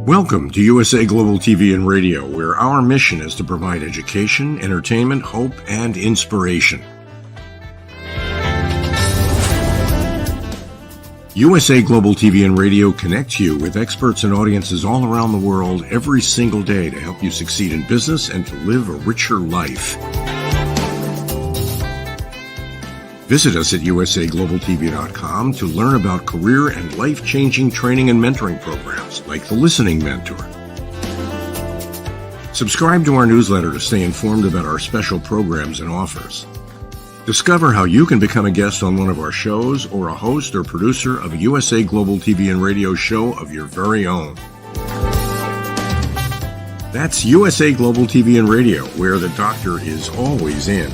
Welcome to USA Global TV and Radio, where our mission is to provide education, entertainment, hope, and inspiration. USA Global TV and Radio connects you with experts and audiences all around the world every single day to help you succeed in business and to live a richer life. Visit us at usaglobaltv.com to learn about career and life-changing training and mentoring programs like the Listening Mentor. Subscribe to our newsletter to stay informed about our special programs and offers. Discover how you can become a guest on one of our shows or a host or producer of a USA Global TV and Radio show of your very own. That's USA Global TV and Radio, where the doctor is always in.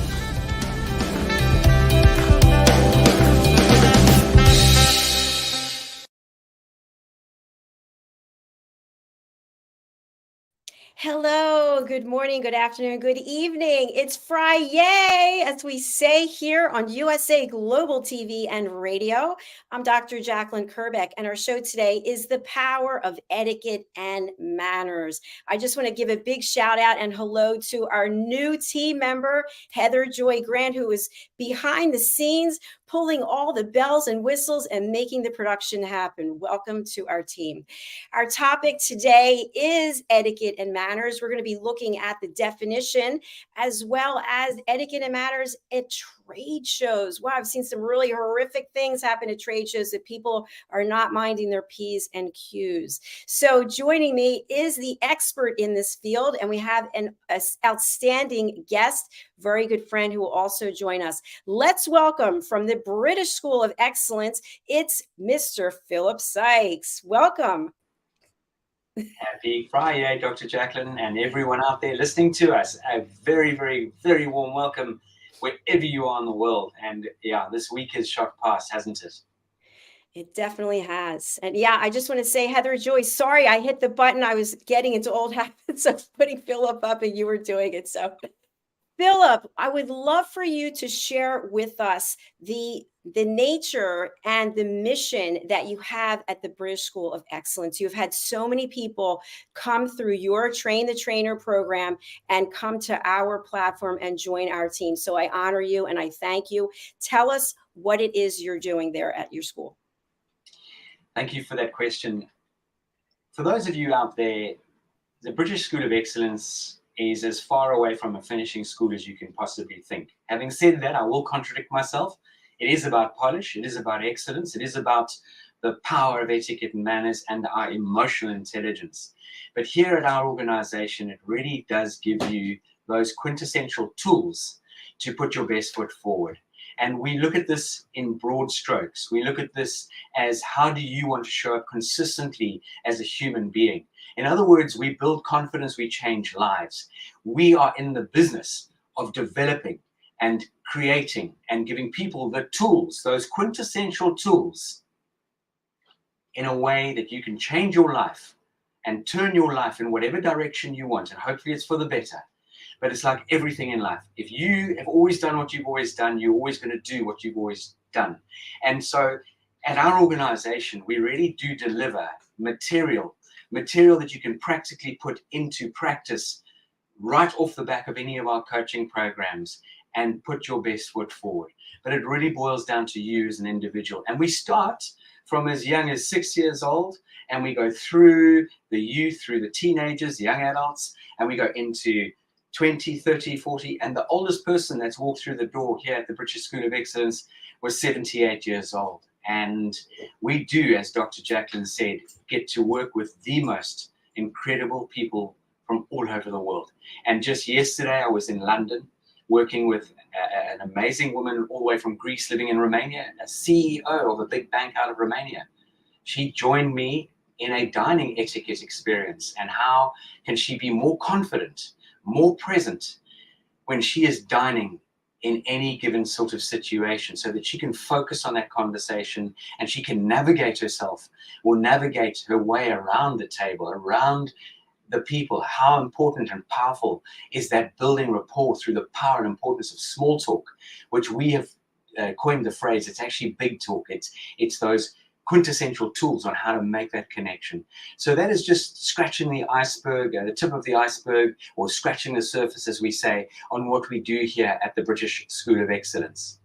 Hello, good morning, good afternoon, good evening. It's Friday, as we say here on USA Global TV and Radio. I'm Dr. JACALYN KERBECK, and our show today is The Power of Etiquette and Manners. I just want to give a big shout out and hello to our new team member, Heather Joy Grant, who is behind the scenes, pulling all the bells and whistles and making the production happen. Welcome to our team. Our topic today is etiquette and manners. We're going to be looking at the definition as well as etiquette and manners at trade shows. Wow, I've seen some really horrific things happen at trade shows that people are not minding their P's and Q's. So joining me is the expert in this field, and we have an outstanding guest, very good friend who will also join us. Let's welcome from the British School of Excellence, it's Mr. Philip Sykes. Welcome. Happy Friday, Dr. JACALYN, and everyone out there listening to us. A very, very, very warm welcome wherever you are in the world. And yeah, this week has shot past, hasn't it? It definitely has. And yeah, I just want to say, Heather Joy, sorry, I hit the button. I was getting into old habits of putting Philip up and you were doing it. So Philip, I would love for you to share with us the nature and the mission that you have at the British School of Excellence. You've had so many people come through your Train the Trainer program and come to our platform and join our team. So I honor you and I thank you. Tell us what it is you're doing there at your school. Thank you for that question. For those of you out there, the British School of Excellence is as far away from a finishing school as you can possibly think. Having said that, I will contradict myself. It is about polish, it is about excellence, it is about the power of etiquette and manners and our emotional intelligence. But here at our organization, it really does give you those quintessential tools to put your best foot forward. And we look at this in broad strokes. We look at this as, how do you want to show up consistently as a human being? In other words, we build confidence, we change lives. We are in the business of developing and creating and giving people the tools, those quintessential tools, in a way that you can change your life and turn your life in whatever direction you want. And hopefully it's for the better. But it's like everything in life. If you have always done what you've always done, you're always going to do what you've always done. And so at our organization, we really do deliver material that you can practically put into practice right off the back of any of our coaching programs and put your best foot forward. But it really boils down to you as an individual. And we start from as young as 6 years old, and we go through the youth, through the teenagers, the young adults, and we go into 20, 30, 40, and the oldest person that's walked through the door here at the British School of Excellence was 78 years old. And we do, as Dr. JACALYN said, get to work with the most incredible people from all over the world. And just yesterday, I was in London working with an amazing woman all the way from Greece living in Romania, a CEO of a big bank out of Romania. She joined me in a dining etiquette experience. And how can she be more confident, more present when she is dining in any given sort of situation, so that she can focus on that conversation and she can navigate herself or navigate her way around the table, around the people. How important and powerful is that building rapport through the power and importance of small talk, which we have coined the phrase, it's actually big talk. It's those quintessential tools on how to make that connection. So that is just scratching the iceberg, the tip of the iceberg, or scratching the surface, as we say, on what we do here at the British School of Excellence.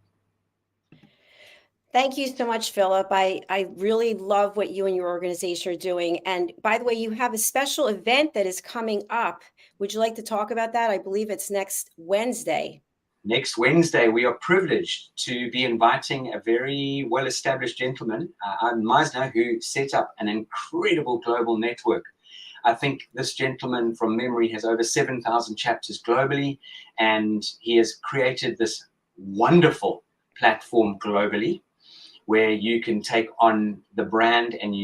Thank you so much, Philip. I really love what you and your organization are doing. And by the way, you have a special event that is coming up. Would you like to talk about that? I believe it's next Wednesday. Next Wednesday, we are privileged to be inviting a very well-established gentleman, Meisner, who set up an incredible global network. I think this gentleman, from memory, has over 7,000 chapters globally, and he has created this wonderful platform globally where you can take on the brand and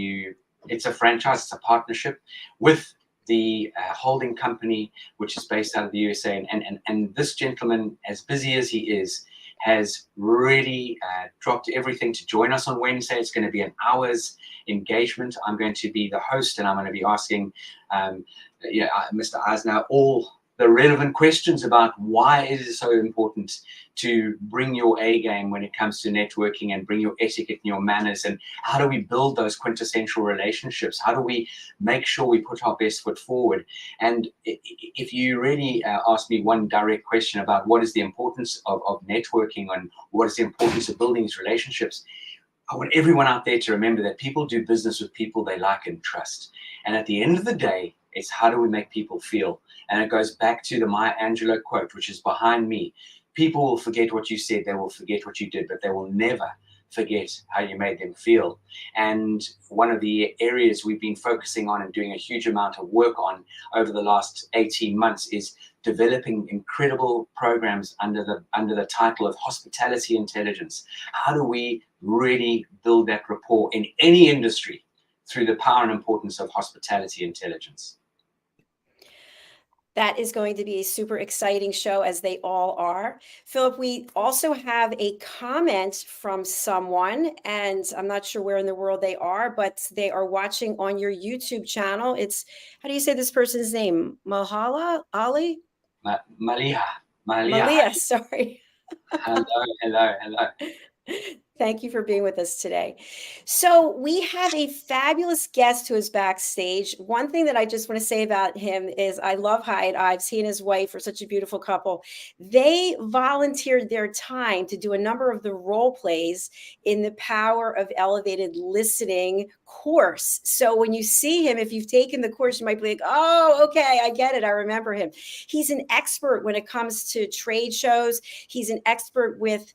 it's a franchise, it's a partnership with the holding company, which is based out of the USA. And this gentleman, as busy as he is, has really dropped everything to join us on Wednesday. It's going to be an hour's engagement. I'm going to be the host, and I'm going to be asking Mr. Eisner all the relevant questions about why it is so important to bring your A game when it comes to networking, and bring your etiquette and your manners, and how do we build those quintessential relationships? How do we make sure we put our best foot forward? And if you really ask me one direct question about what is the importance of networking and what is the importance of building these relationships, I want everyone out there to remember that people do business with people they like and trust. And at the end of the day, it's how do we make people feel? And it goes back to the Maya Angelou quote, which is behind me. People will forget what you said, they will forget what you did, but they will never forget how you made them feel. And one of the areas we've been focusing on and doing a huge amount of work on over the last 18 months is developing incredible programs under the title of hospitality intelligence. How do we really build that rapport in any industry through the power and importance of hospitality intelligence? That is going to be a super exciting show, as they all are. Philip, we also have a comment from someone, and I'm not sure where in the world they are, but they are watching on your YouTube channel. It's, how do you say this person's name? Mahala Ali? Malia, sorry. Hello. Thank you for being with us today. So we have a fabulous guest who is backstage. One thing that I just want to say about him is I love Hiett Ives. He and his wife are such a beautiful couple. They volunteered their time to do a number of the role plays in the Power of Elevated Listening course. So when you see him, if you've taken the course, you might be like, oh, okay, I get it. I remember him. He's an expert when it comes to trade shows. He's an expert with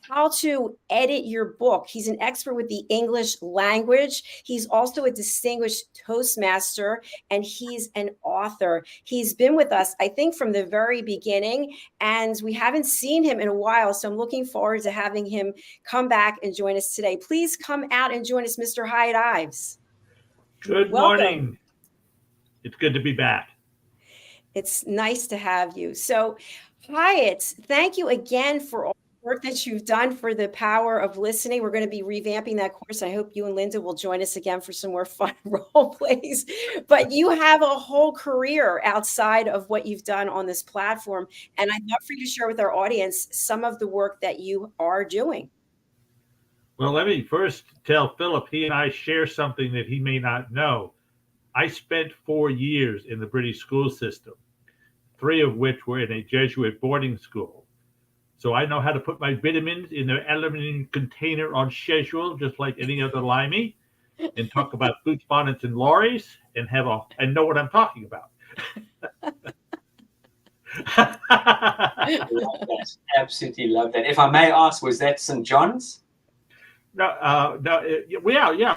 how to edit your book. He's an expert with the English language. He's also a distinguished Toastmaster, and he's an author. He's been with us, I think, from the very beginning, and we haven't seen him in a while, so I'm looking forward to having him come back and join us today. Please come out and join us, Mr. Hiett Ives. Good morning. It's good to be back. It's nice to have you. So, Hiett, thank you again for all work that you've done for the Power of Listening. We're going to be revamping that course. I hope you and Linda will join us again for some more fun role plays. But you have a whole career outside of what you've done on this platform. And I'd love for you to share with our audience some of the work that you are doing. Well, let me first tell Philip, he and I share something that he may not know. I spent 4 years in the British school system, 3 of which were in a Jesuit boarding school. So I know how to put my vitamins in their aluminum container on schedule, just like any other limey, and talk about boots, bonnets, and lorries, and know what I'm talking about. Love that. Absolutely love that. If I may ask, was that St. John's? No,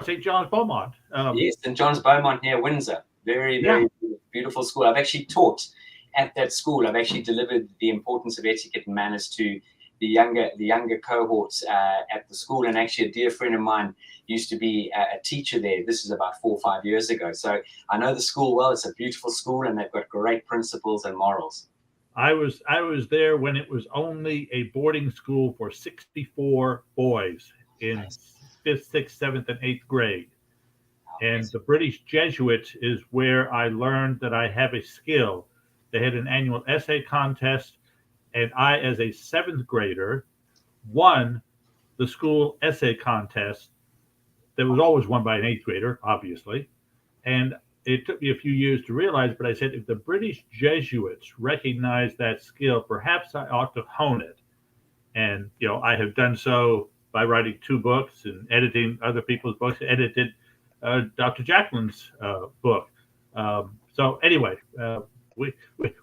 St. John's Beaumont. Yes, St. John's Beaumont near Windsor. Very, very beautiful school. I've actually taught at that school. I've actually delivered the importance of etiquette and manners to the younger cohorts at the school. And actually, a dear friend of mine used to be a teacher there. This is about 4 or 5 years ago. So I know the school well. It's a beautiful school, and they've got great principles and morals. I was there when it was only a boarding school for 64 boys in 5th, 6th, 7th, and 8th grade. And the British Jesuit is where I learned that I have a skill. They had an annual essay contest, and I, as a 7th grader, won the school essay contest there was always won by an 8th grader, obviously. And it took me a few years to realize, but I said, if the British Jesuits recognized that skill, perhaps I ought to hone it. And, I have done so by writing 2 books and editing other people's books, edited Dr. JACALYN's book. So anyway,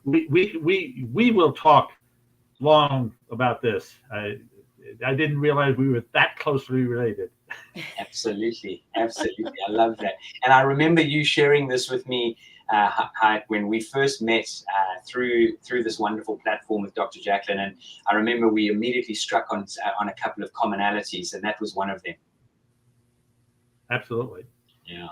we will talk long about this. I didn't realize we were that closely related. Absolutely. Absolutely. I love that. And I remember you sharing this with me, Hiett, when we first met through this wonderful platform with Dr. JACALYN. And I remember we immediately struck on a couple of commonalities, and that was one of them. Absolutely. Yeah.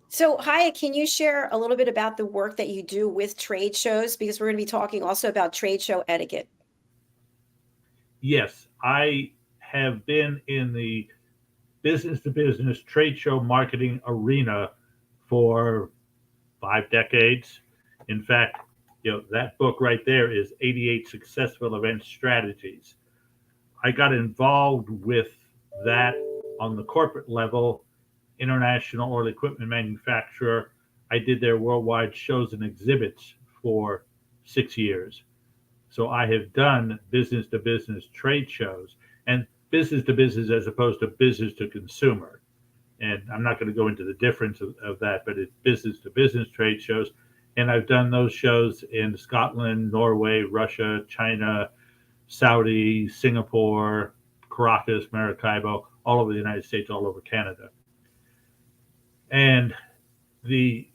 So, Hiett, can you share a little bit about the work that you do with trade shows? Because we're going to be talking also about trade show etiquette. Yes, I have been in the business-to-business trade show marketing arena for 5 decades. In fact, that book right there is 88 Successful Event Strategies. I got involved with that on the corporate level. International oil equipment manufacturer. I did their worldwide shows and exhibits for 6 years. So I have done business to business trade shows, and business to business as opposed to business to consumer. And I'm not going to go into the difference of that, but it's business to business trade shows. And I've done those shows in Scotland, Norway, Russia, China, Saudi, Singapore, Caracas, Maracaibo, all over the United States, all over Canada. And the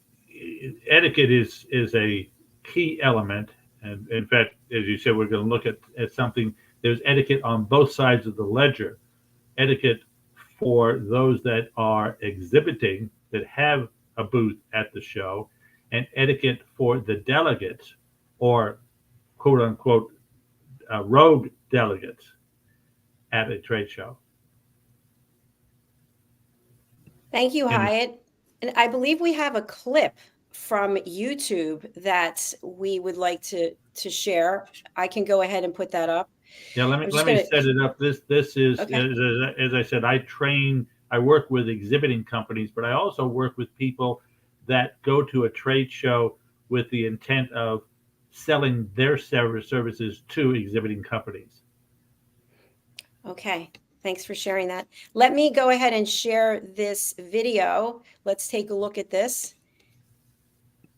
etiquette is a key element. And in fact, as you said, we're going to look at something. There's etiquette on both sides of the ledger. Etiquette for those that are exhibiting, that have a booth at the show, and etiquette for the delegates, or quote unquote rogue delegates at a trade show. Thank you, Hiett. And I believe we have a clip from YouTube that we would like to share. I can go ahead and put that up. Yeah, let me set it up. This is, okay. As I said, I work with exhibiting companies, but I also work with people that go to a trade show with the intent of selling their services to exhibiting companies. Okay. Thanks for sharing that. Let me go ahead and share this video. Let's take a look at this.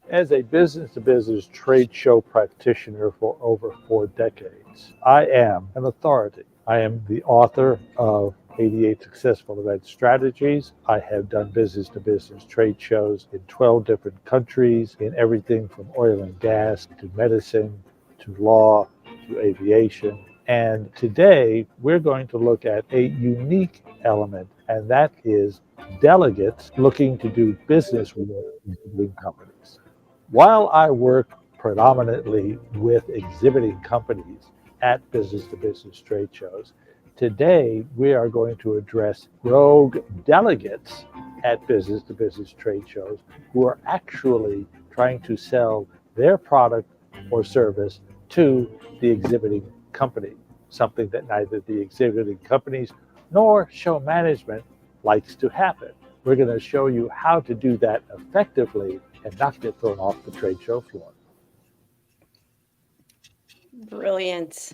As a business-to-business trade show practitioner for over 4 decades, I am an authority. I am the author of 88 Successful Event Strategies. I have done business-to-business trade shows in 12 different countries, in everything from oil and gas to medicine to law to aviation. And today, we're going to look at a unique element, and that is delegates looking to do business with exhibiting companies. While I work predominantly with exhibiting companies at business-to-business trade shows, today we are going to address rogue delegates at business-to-business trade shows who are actually trying to sell their product or service to the exhibiting company, something that neither the exhibiting companies nor show management likes to happen. We're going to show you how to do that effectively and not get thrown off the trade show floor. Brilliant.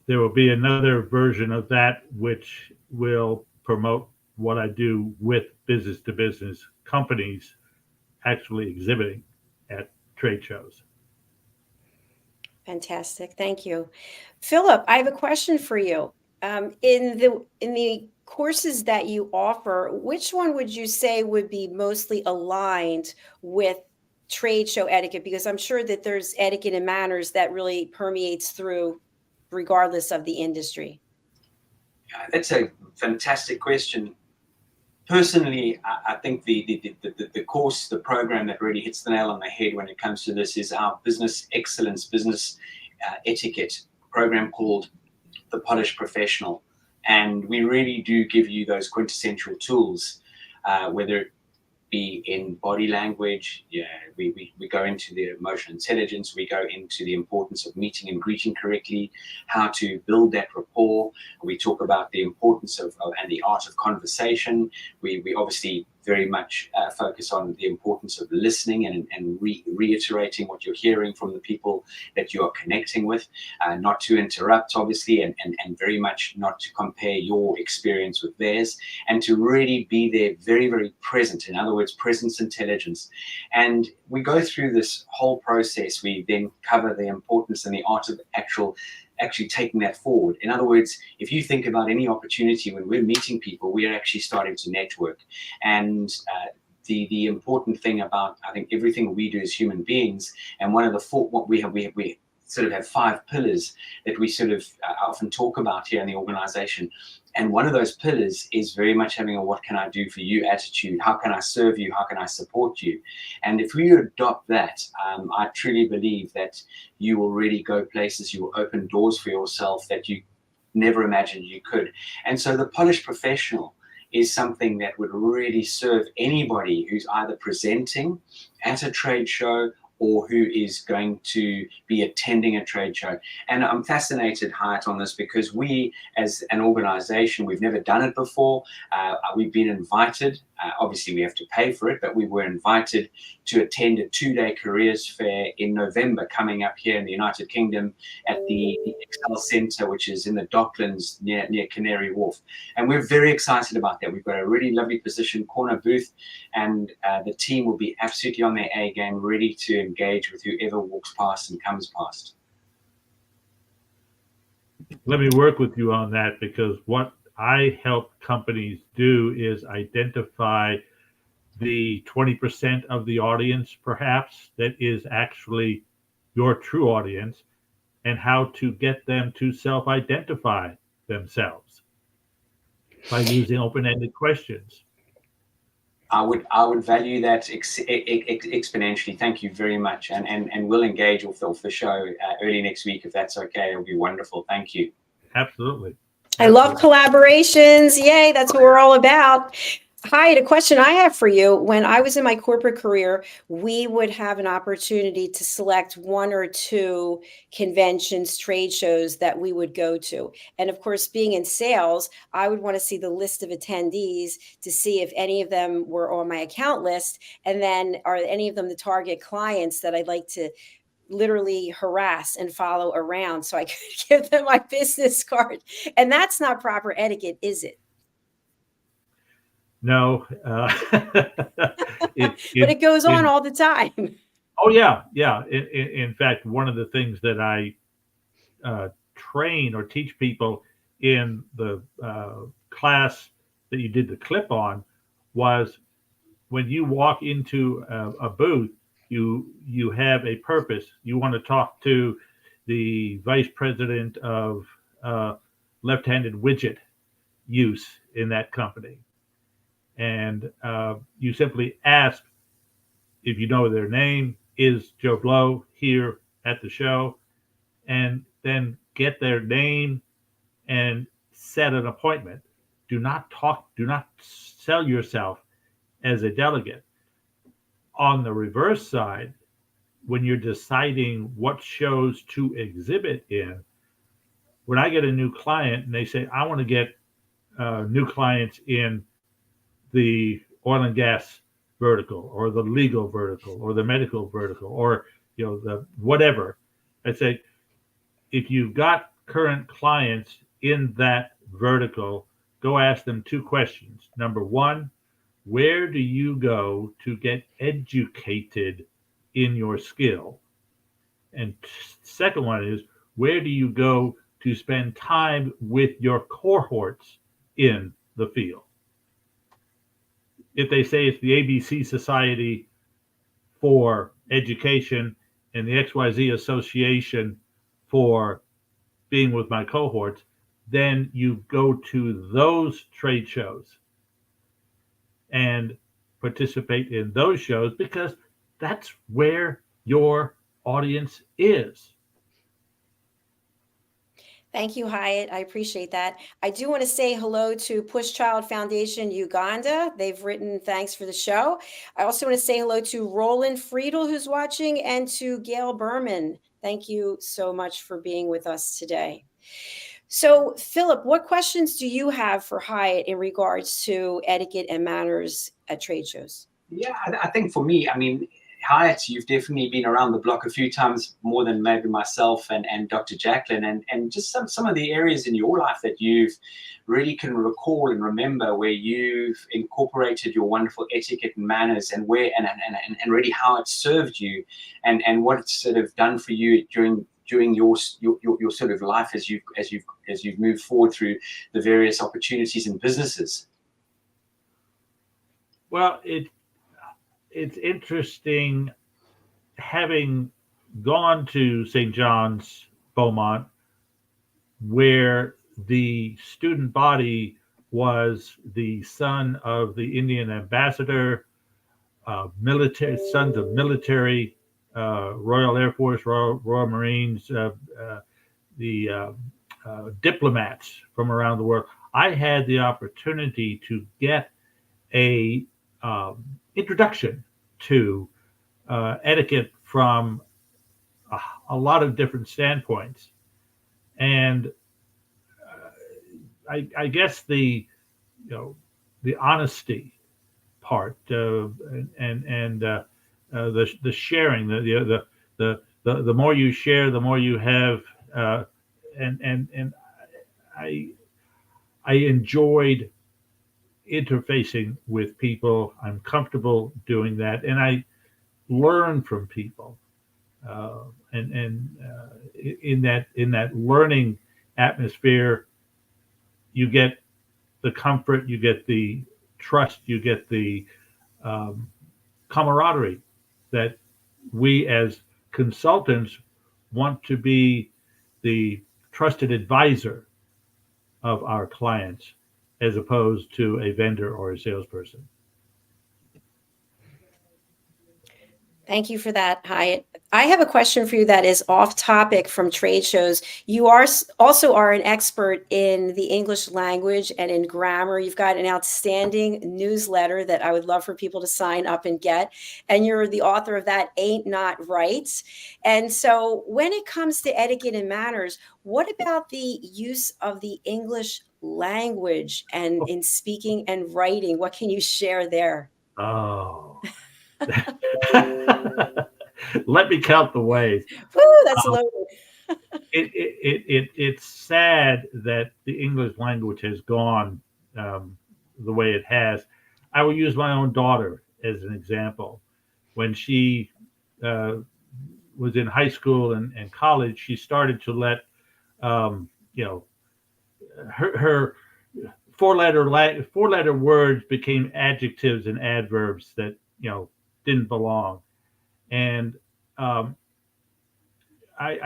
There will be another version of that which will promote what I do with business-to-business companies actually exhibiting at trade shows. Fantastic. Thank you. Philip, I have a question for you. In the courses that you offer, which one would you say would be mostly aligned with trade show etiquette? Because I'm sure that there's etiquette and manners that really permeates through regardless of the industry. That's a fantastic question. Personally, I think the course, the program that really hits the nail on the head when it comes to this is our business excellence, business etiquette program called The Polished Professional. And we really do give you those quintessential tools, whether be in body language. Yeah, we go into the emotional intelligence. We go into the importance of meeting and greeting correctly, how to build that rapport. We talk about the importance of and the art of conversation. We obviously very much focus on the importance of listening and reiterating what you're hearing from the people that you are connecting with, not to interrupt, obviously, and very much not to compare your experience with theirs, and to really be there very, very present. In other words, presence intelligence. And we go through this whole process. We then cover the importance and the art of actually taking that forward. In other words, if you think about any opportunity when we're meeting people, we are actually starting to network. And the important thing about, I think, everything we do as human beings, and one of the what we sort of have 5 pillars that we sort of often talk about here in the organization. And one of those pillars is very much having a what can I do for you attitude. How can I serve you? How can I support you? And if we adopt that, I truly believe that you will really go places, you will open doors for yourself that you never imagined you could. And so the polished professional is something that would really serve anybody who's either presenting at a trade show or who is going to be attending a trade show. And I'm fascinated, Hiett, on this because we, as an organization, we've never done it before. We've been invited. Obviously, we have to pay for it, but we were invited to attend a 2-day careers fair in November, coming up here in the United Kingdom at the Excel Centre, which is in the Docklands near Canary Wharf. And we're very excited about that. We've got a really lovely position, corner booth, and the team will be absolutely on their A game, ready to engage with whoever walks past and comes past. Let me work with you on that, because what I help companies do is identify the 20% of the audience, perhaps, that is actually your true audience, and how to get them to self-identify themselves by using open-ended questions. I would value that exponentially. Thank you very much, and we'll engage with the show early next week if that's okay. It'll be wonderful. Thank you. Absolutely. I love collaborations. Yay, that's what we're all about. Hiett, a question I have for you. When I was in my corporate career, we would have an opportunity to select 1 or 2 conventions, trade shows that we would go to. And of course, being in sales, I would want to see the list of attendees to see if any of them were on my account list. And then are any of them the target clients that I'd like to literally harass and follow around so I could give them my business card. And that's not proper etiquette, is it? No. But it goes on all the time. Oh, yeah. Yeah. In fact, one of the things that I train or teach people in the class that you did the clip on was when you walk into a booth, you have a purpose. You want to talk to the vice president of left-handed widget use in that company. And you simply ask if you know their name, is Joe Blow here at the show? And then get their name and set an appointment. Do not sell yourself as a delegate. On the reverse side, when you're deciding what shows to exhibit in, when I get a new client and they say, I want to get new clients in the oil and gas vertical or the legal vertical or the medical vertical or the whatever, I say, if you've got current clients in that vertical, go ask them 2 questions. Number 1, where do you go to get educated in your skill? And second one is, where do you go to spend time with your cohorts in the field? If they say it's the ABC Society for Education and the XYZ Association for being with my cohorts, then you go to those trade shows and participate in those shows, because that's where your audience is. Thank you, Hiett. I appreciate that. I do want to say hello to Push Child Foundation Uganda. They've written thanks for the show. I also want to say hello to Roland Friedel, who's watching, and to Gail Berman. Thank you so much for being with us today. So, Philip, what questions do you have for Hiett in regards to etiquette and manners at trade shows? Yeah, I think for me, I mean, Hiett, you've definitely been around the block a few times more than maybe myself and Dr. JACALYN, and just some of the areas in your life that you've really can recall and remember where you've incorporated your wonderful etiquette and manners, and where and really how it served you, and what it's sort of done for you during your sort of life as you've moved forward through the various opportunities and businesses. Well, it's interesting, having gone to St. John's, Beaumont, where the student body was the son of the Indian ambassador, military, sons of military, Royal Air Force, Royal Marines, the diplomats from around the world. I had the opportunity to get a introduction to etiquette from a lot of different standpoints, and I guess the honesty part and the sharing, the more you share, the more you have, and I enjoyed interfacing with people. I'm comfortable doing that, and I learn from people, and in that learning atmosphere, you get the comfort, you get the trust, you get the camaraderie that we as consultants want to be the trusted advisor of our clients, as opposed to a vendor or a salesperson. Thank you for that, Hiett. I have a question for you that is off topic from trade shows. You also are an expert in the English language and in grammar. You've got an outstanding newsletter that I would love for people to sign up and get. And you're the author of that Ain't Not Right. And so when it comes to etiquette and manners, what about the use of the English language and in speaking and writing? What can you share there? Oh. Let me count the ways. Woo, that's loaded. It's sad that the English language has gone the way it has. I will use my own daughter as an example. When she was in high school and college, she started to let her four-letter words became adjectives and adverbs that didn't belong. And I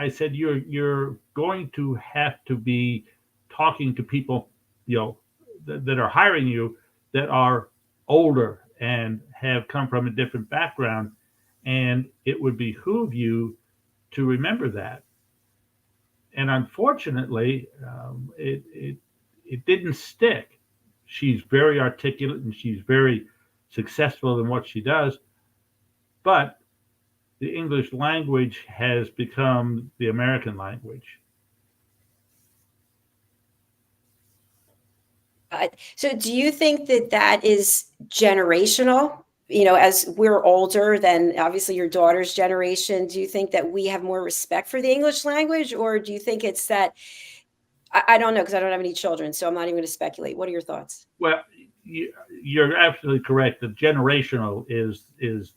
said, you're going to have to be talking to people, that are hiring you, that are older and have come from a different background, and it would behoove you to remember that. And unfortunately, it didn't stick. She's very articulate and she's very successful in what she does, but the English language has become the American language. So do you think that is generational? As we're older than obviously your daughter's generation, do you think that we have more respect for the English language, or do you think it's that, I don't know, because I don't have any children, so I'm not even going to speculate. What are your thoughts? Well, you're absolutely correct. The generational is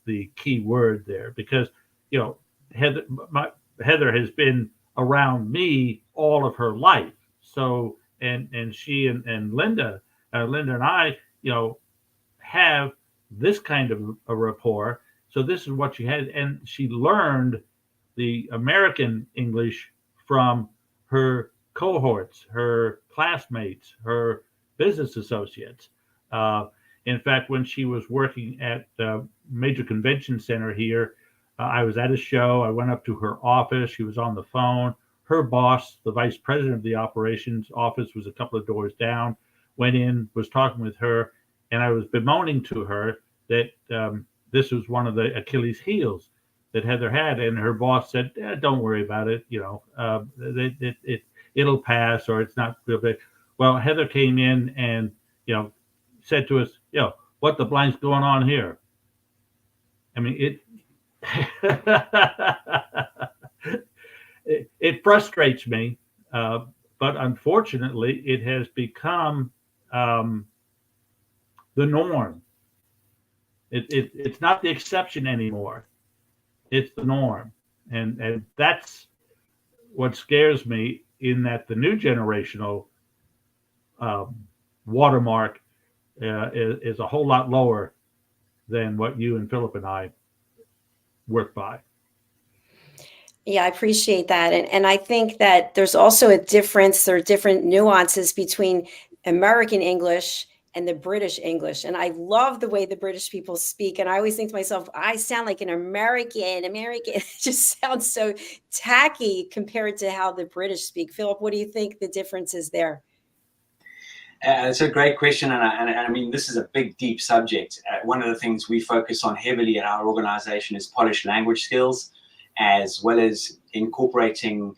the key word there, because Heather has been around me all of her life. So and she and Linda and I have this kind of a rapport. So this is what she had, and she learned the American English from her cohorts, her classmates, her business associates. In fact, when she was working at the major convention center here, I was at a show. I went up to her office. She was on the phone. her boss, the vice president of the operations office, was a couple of doors down, went in, was talking with her, and I was bemoaning to her that this was one of the Achilles heels that Heather had, and her boss said, "Don't worry about it. It'll pass, or it's not real big." Well, Heather came in and said to us, "What the blank's going on here?" I mean, it frustrates me, but unfortunately, it has become the norm. It's not the exception anymore. It's the norm, and that's what scares me. In that the new generational watermark is a whole lot lower than what you and Philip and I work by. Yeah, I appreciate that. And I think that there's also a difference, there are different nuances between American English and the British English. And I love the way the British people speak. And I always think to myself, I sound like an American. It just sounds so tacky compared to how the British speak. Philip, what do you think the difference is there? It's a great question, and I mean, this is a big, deep subject. One of the things we focus on heavily at our organization is polished language skills, as well as incorporating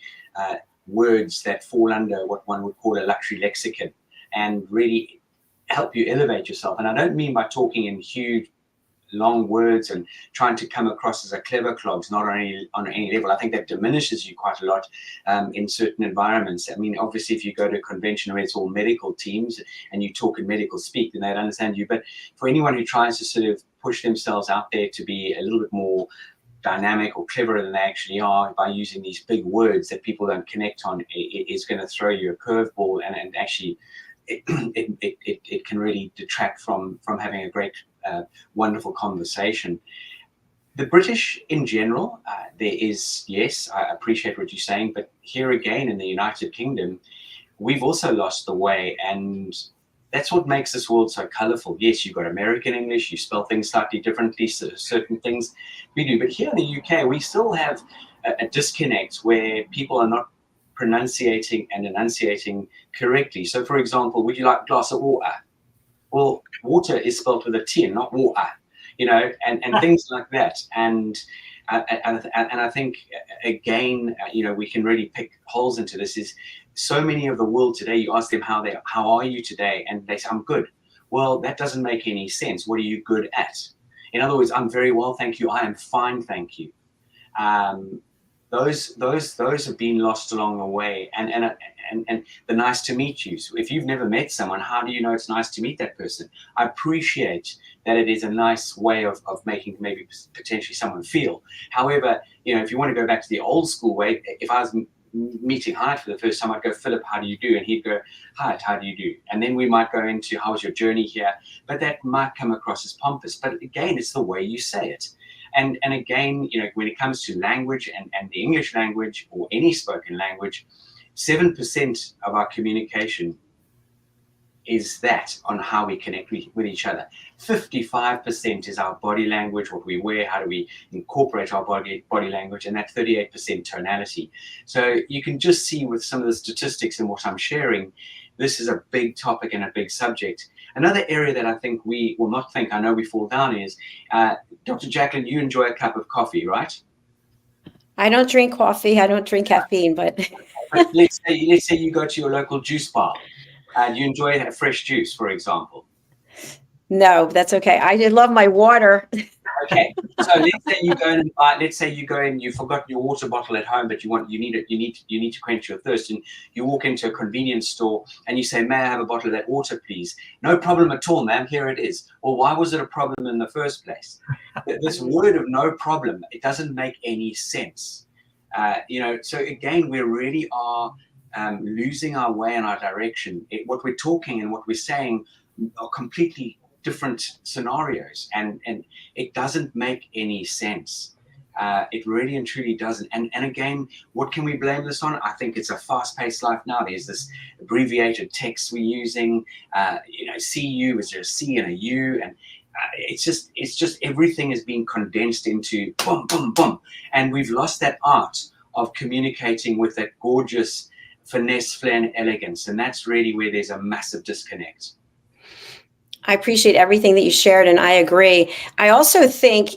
words that fall under what one would call a luxury lexicon, and really help you elevate yourself. And I don't mean by talking in huge, long words and trying to come across as a clever clogs, not on any level. I think that diminishes you quite a lot in certain environments. I mean, obviously, if you go to a convention where it's all medical teams and you talk in medical speak, then they'd understand you. But for anyone who tries to sort of push themselves out there to be a little bit more dynamic or cleverer than they actually are by using these big words that people don't connect on, it is going to throw you a curveball, and actually it can really detract from having a great wonderful conversation. The British in general, there is, yes, I appreciate what you're saying, but here again in the United Kingdom, we've also lost the way, and that's what makes this world so colorful. Yes, you've got American English, you spell things slightly differently, so certain things we do, but here in the UK, we still have a disconnect where people are not pronunciating and enunciating correctly. So for example, would you like a glass of water? Well, water is spelled with a T and not water, and things like that. And I think, again, we can really pick holes into this. Is so many of the world today, you ask them how are you today? And they say, I'm good. Well, that doesn't make any sense. What are you good at? In other words, I'm very well, thank you. I am fine, thank you. Those have been lost along the way, and the nice to meet you. So if you've never met someone, how do you know it's nice to meet that person? I appreciate that it is a nice way of making maybe potentially someone feel. However, if you want to go back to the old school way, if I was meeting Hiett for the first time, I'd go, Philip, how do you do? And he'd go, Hiett, how do you do? And then we might go into, how was your journey here? But that might come across as pompous. But again, it's the way you say it. And again, when it comes to language and the English language or any spoken language, 7% of our communication is that on how we connect with each other. 55% is our body language, what we wear, how do we incorporate our body language, and that 38% tonality. So you can just see with some of the statistics and what I'm sharing, this is a big topic and a big subject. Another area that I think I know we fall down is, Dr. JACALYN, you enjoy a cup of coffee, right? I don't drink coffee. I don't drink caffeine, but let's say you go to your local juice bar. Do you enjoy a fresh juice, for example? No, that's okay. I love my water. Okay, so let's say you go and you forgot your water bottle at home, but you need to quench your thirst, and you walk into a convenience store and you say, "May I have a bottle of that water, please?" "No problem at all, ma'am. Here it is." Well, why was it a problem in the first place? This word of "no problem," it doesn't make any sense. So again, we really are losing our way and our direction. What we're talking and what we're saying are completely different scenarios, and it doesn't make any sense. It really and truly doesn't. And again, what can we blame this on? I think it's a fast-paced life now. There's this abbreviated text we're using. CU, is there a C and a U? And it's just everything is being condensed into boom, boom, boom. And we've lost that art of communicating with that gorgeous finesse, flair, and elegance. And that's really where there's a massive disconnect. I appreciate everything that you shared, and I agree. I also think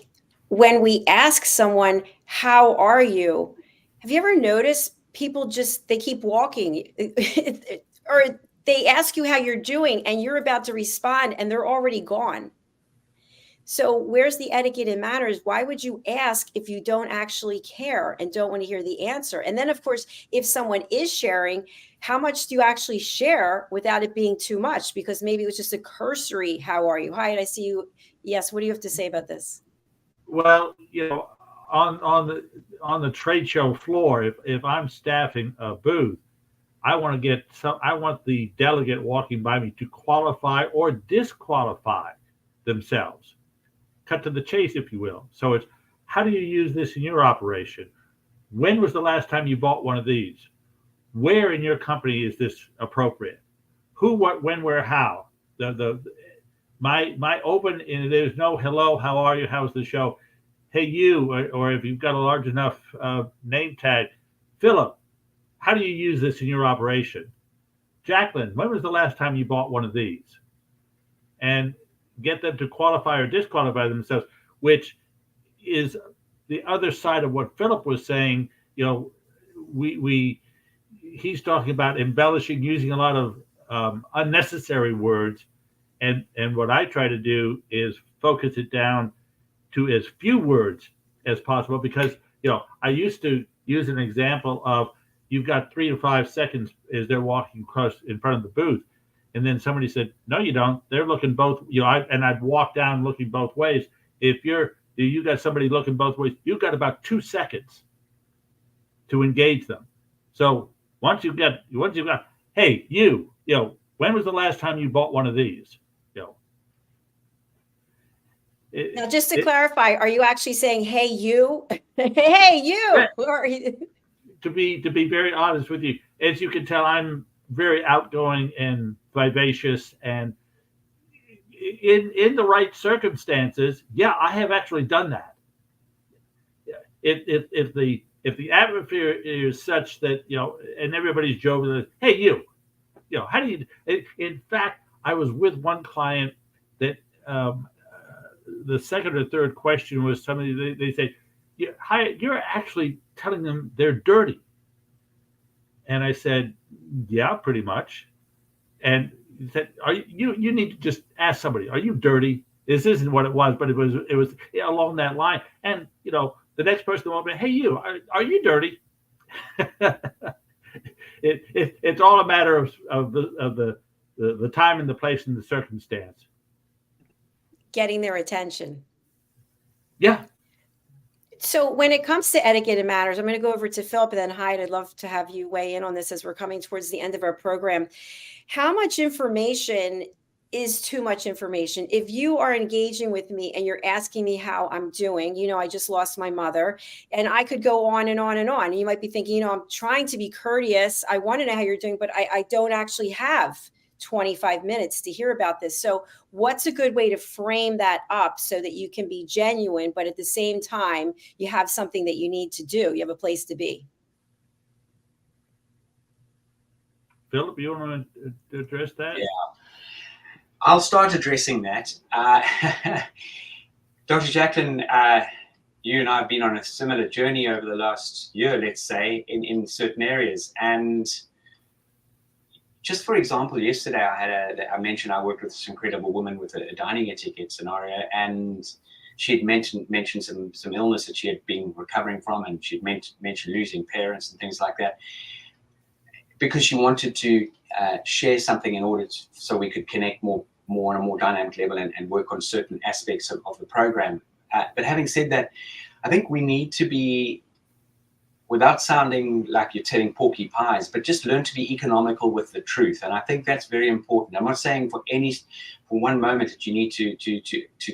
when we ask someone, how are you? Have you ever noticed people they keep walking or they ask you how you're doing and you're about to respond and they're already gone. So where's the etiquette and manners? Why would you ask if you don't actually care and don't want to hear the answer? And then, of course, if someone is sharing, how much do you actually share without it being too much? Because maybe it was just a cursory, how are you? Hi, I see you. Yes, what do you have to say about this? Well, on the trade show floor, if I'm staffing a booth, I want the delegate walking by me to qualify or disqualify themselves. Cut to the chase, if you will. So it's, how do you use this in your operation? When was the last time you bought one of these? Where in your company is this appropriate? Who, what, when, where, how? My open, and there's no hello, how are you, how's the show? Hey, you, or if you've got a large enough name tag, Philip, how do you use this in your operation? JACALYN, when was the last time you bought one of these? And get them to qualify or disqualify themselves, which is the other side of what Philip was saying. He's talking about embellishing, using a lot of unnecessary words. And what I try to do is focus it down to as few words as possible, because, I used to use an example of, you've got 3 to 5 seconds as they're walking across in front of the booth. And then somebody said, no, you don't. They're looking both, I'd walk down looking both ways. If you got somebody looking both ways, you've got about 2 seconds to engage them. So once you've got, hey, when was the last time you bought one of these? Now, just to clarify, are you actually saying, hey, you? Hey, you? To be very honest with you, as you can tell, I'm very outgoing and vivacious, and in the right circumstances, yeah, I have actually done that. If the atmosphere is such that, and everybody's joking, hey, how do you? In fact, I was with one client that the second or third question was somebody, they say, you're actually telling them they're dirty. And I said, yeah, pretty much. And he said, you need to just ask somebody, are you dirty? This isn't what it was, but it was along that line. And, the next person will be, hey, you, are you dirty? It's all a matter of the time and the place and the circumstance. Getting their attention. Yeah. So when it comes to etiquette and manners, I'm going to go over to Philip and then Hiett. I'd love to have you weigh in on this as we're coming towards the end of our program. How much information is too much information? If you are engaging with me and you're asking me how I'm doing, I just lost my mother, and I could go on and on and on. And you might be thinking, I'm trying to be courteous. I want to know how you're doing, but I don't actually have 25 minutes to hear about this. So what's a good way to frame that up so that you can be genuine, but at the same time, you have something that you need to do. You have a place to be. Philip, you want to address that? Yeah, I'll start addressing that. Dr. JACALYN, you and I have been on a similar journey over the last year, let's say, in certain areas. And just for example, yesterday I mentioned I worked with this incredible woman with a dining etiquette scenario, and she had mentioned some illness that she had been recovering from, and she'd mentioned losing parents and things like that, because she wanted to share something in order so we could connect more on a more dynamic level and work on certain aspects of the program. But having said that, I think we need to be, without sounding like you're telling porky pies, but just learn to be economical with the truth. And I think that's very important. I'm not saying for one moment that you need to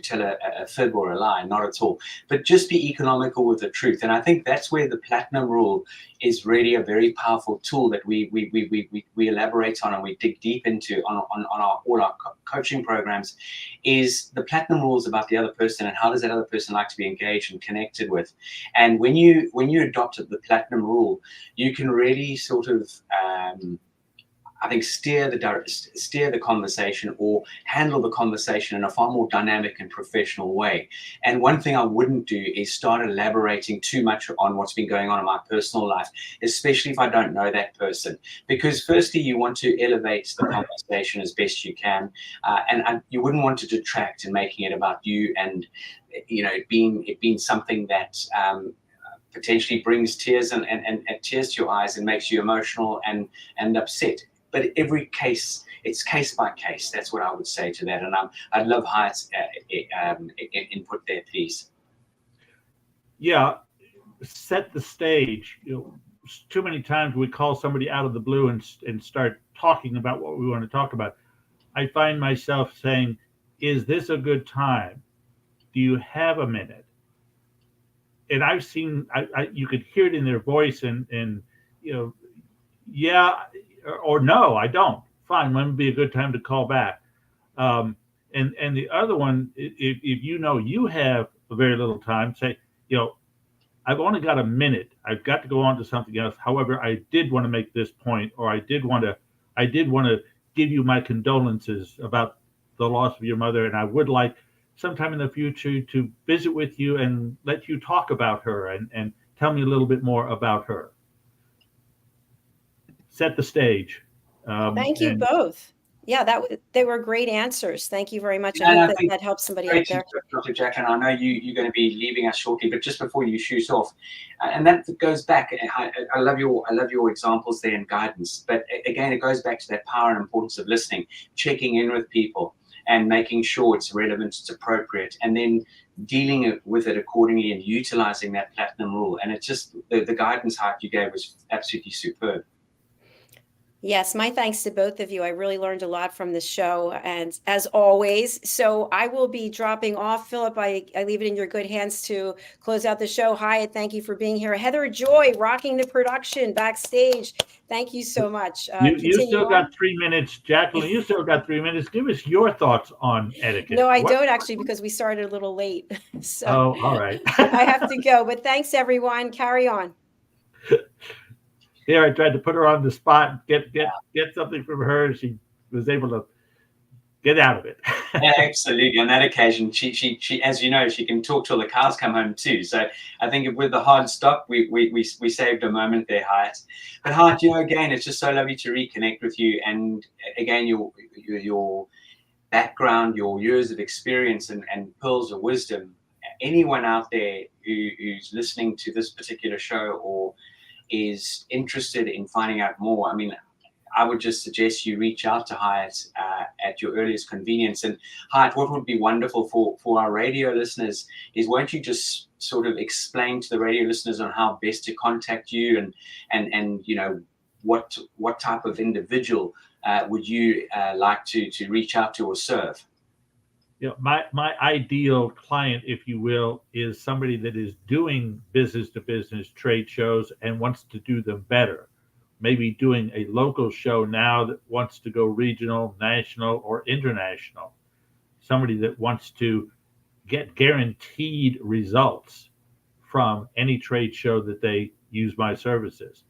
tell a fib or a lie, not at all. But just be economical with the truth. And I think that's where the platinum rule is really a very powerful tool that we elaborate on and we dig deep into on all our coaching programs. Is the platinum rules about the other person and how does that other person like to be engaged and connected with. And when you adopted the platinum rule, you can really sort of I think steer the conversation or handle the conversation in a far more dynamic and professional way. And one thing I wouldn't do is start elaborating too much on what's been going on in my personal life, especially if I don't know that person. Because firstly, you want to elevate the conversation as best you can, and you wouldn't want to detract and making it about you and it being something that potentially brings tears and tears to your eyes and makes you emotional and upset. But every case, it's case by case. That's what I would say to that. And I'd love Hiett's input there, please. Yeah, set the stage. Too many times we call somebody out of the blue and start talking about what we want to talk about. I find myself saying, "Is this a good time? Do you have a minute?" And I've seen, you could hear it in their voice, and yeah. Or no, I don't. Fine, when would be a good time to call back? And the other one, if you have a very little time, say, I've only got a minute. I've got to go on to something else. However, I did want to make this point, or I did want to give you my condolences about the loss of your mother, and I would like sometime in the future to visit with you and let you talk about her and tell me a little bit more about her. Set the stage. Thank you both. Yeah, they were great answers. Thank you very much. I hope that helps somebody out there. Dr. Jacqueline, I know you're going to be leaving us shortly, but just before you shoot off, and that goes back. I love your examples there and guidance. But again, it goes back to that power and importance of listening, checking in with people, and making sure it's relevant, it's appropriate, and then dealing with it accordingly and utilizing that platinum rule. And it's just the guidance Hiett you gave was absolutely superb. Yes, my thanks to both of you. I really learned a lot from this show, and as always. So I will be dropping off. Philip, I leave it in your good hands to close out the show. Hiett, thank you for being here. Heather Joy, rocking the production backstage. Thank you so much. You still got 3 minutes, Jacqueline. You still got 3 minutes. Give us your thoughts on etiquette. No, I don't actually, because we started a little late. So all right. I have to go. But thanks, everyone. Carry on. Here, I tried to put her on the spot, get something from her, and she was able to get out of it. Yeah, absolutely. On that occasion, she, as you know, she can talk till the cows come home too. So I think with the hard stop, we saved a moment there, Hiett. But Hiett, again, it's just so lovely to reconnect with you, and again, your background, your years of experience, and pearls of wisdom. Anyone out there who's listening to this particular show or is interested in finding out more, I mean, I would just suggest you reach out to Hiett at your earliest convenience. And Hiett, what would be wonderful for our radio listeners is, won't you just sort of explain to the radio listeners on how best to contact you and what type of individual would you like to reach out to or serve? My ideal client, if you will, is somebody that is doing business-to-business trade shows and wants to do them better. Maybe doing a local show now that wants to go regional, national, or international. Somebody that wants to get guaranteed results from any trade show that they use my services.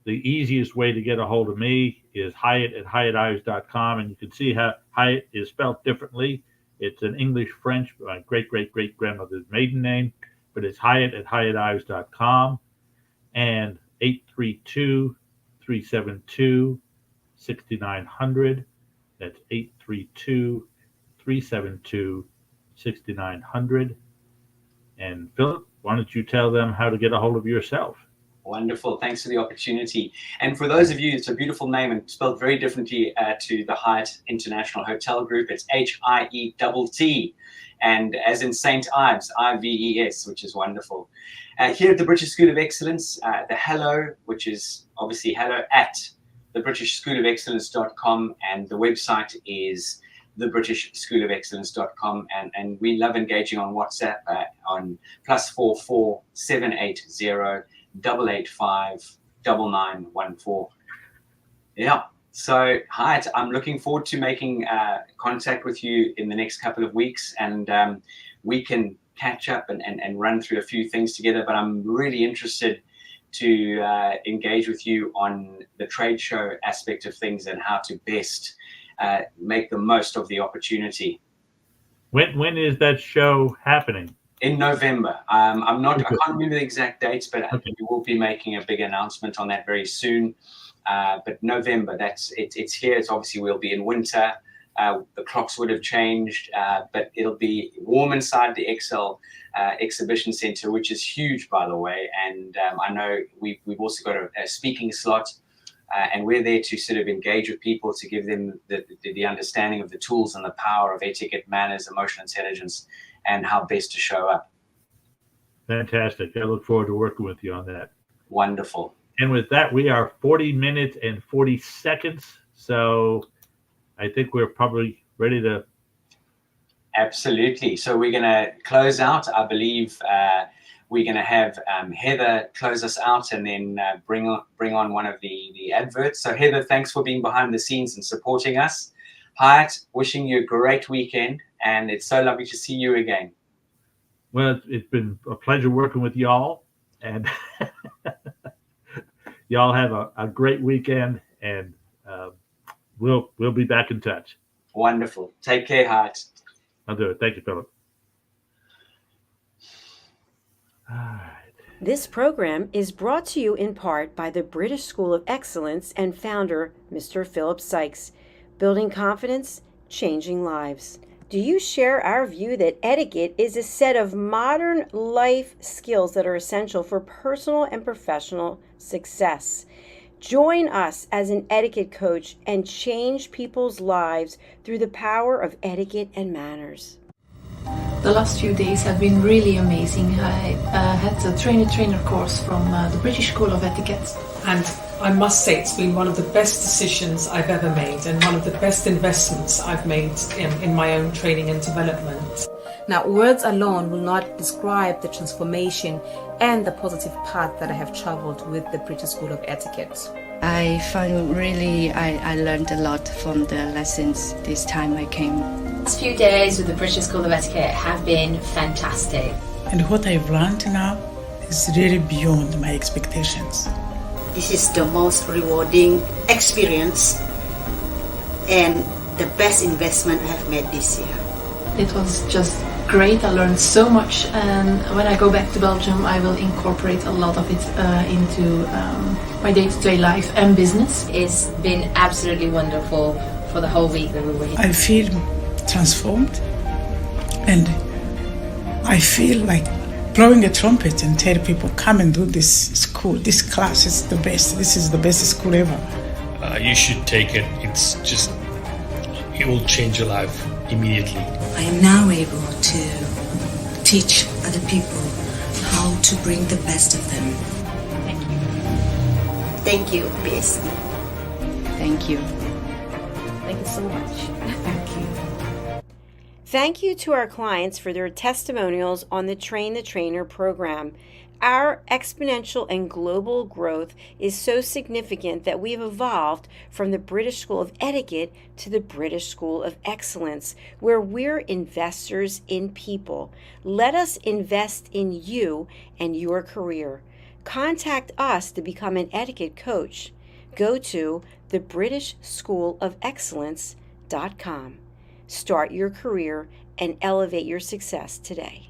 The easiest way to get a hold of me is Hiett at HiettIves.com, and you can see how Hiett is spelled differently. It's an English-French, my great-great-great-grandmother's maiden name, but it's Hiett at HiettIves.com, and 832-372-6900. That's 832-372-6900. And Philip, why don't you tell them how to get a hold of yourself? Wonderful. Thanks for the opportunity. And for those of you, it's a beautiful name and spelled very differently to the Hiett International Hotel Group. It's Hiett, and as in St. Ives, Ives, which is wonderful. Here at the British School of Excellence, the hello, which is obviously hello at thebritishschoolofexcellence.com, and the website is thebritishschoolofexcellence.com, and we love engaging on WhatsApp on +44 780 885 9914. Yeah. So, Hiett, I'm looking forward to making contact with you in the next couple of weeks, and we can catch up and run through a few things together. But I'm really interested to engage with you on the trade show aspect of things and how to best make the most of the opportunity. When is that show happening? In November. I can't remember the exact dates, but we will be making a big announcement on that very soon. But November, it's here. It's obviously, we'll be in winter. The clocks would have changed, but it'll be warm inside the Excel exhibition center, which is huge, by the way. And I know we've also got a speaking slot, and we're there to sort of engage with people, to give them the understanding of the tools and the power of etiquette, manners, emotional intelligence, and how best to show up. Fantastic. I look forward to working with you on that. Wonderful. And with that, we are 40 minutes and 40 seconds. So I think we're probably ready to. Absolutely. So we're going to close out. I believe we're going to have Heather close us out, and then bring on one of the adverts. So Heather, thanks for being behind the scenes and supporting us. Hiett, wishing you a great weekend, and it's so lovely to see you again. Well, it's been a pleasure working with y'all, and y'all have a great weekend, and we'll be back in touch. Wonderful. Take care, Hiett. I'll do it. Thank you, Philip. All right. This program is brought to you in part by the British School of Excellence and founder, Mr. Philip Sykes. Building confidence, changing lives. Do you share our view that etiquette is a set of modern life skills that are essential for personal and professional success? Join us as an etiquette coach and change people's lives through the power of etiquette and manners. The last few days have been really amazing. I had a trainer course from the British School of Etiquette. And I must say it's been one of the best decisions I've ever made, and one of the best investments I've made in my own training and development. Now, words alone will not describe the transformation and the positive path that I have traveled with the British School of Etiquette. I find I learned a lot from the lessons this time I came. The last few days with the British School of Etiquette have been fantastic. And what I've learned now is really beyond my expectations. This is the most rewarding experience and the best investment I have made this year. It was just great. I learned so much, and when I go back to Belgium, I will incorporate a lot of it into my day-to-day life and business. It's been absolutely wonderful for the whole week that we were here. I feel transformed, and I feel like blowing a trumpet and tell people, come and do this school, this class is the best, this is the best school ever. You should take it. It will change your life immediately. I am now able to teach other people how to bring the best of them. Thank you. Thank you, BSC. Thank you. Thank you so much. Thank you. Thank you to our clients for their testimonials on the Train the Trainer program. Our exponential and global growth is so significant that we've evolved from the British School of Etiquette to the British School of Excellence, where we're investors in people. Let us invest in you and your career. Contact us to become an etiquette coach. Go to thebritishschoolofexcellence.com. Start your career and elevate your success today.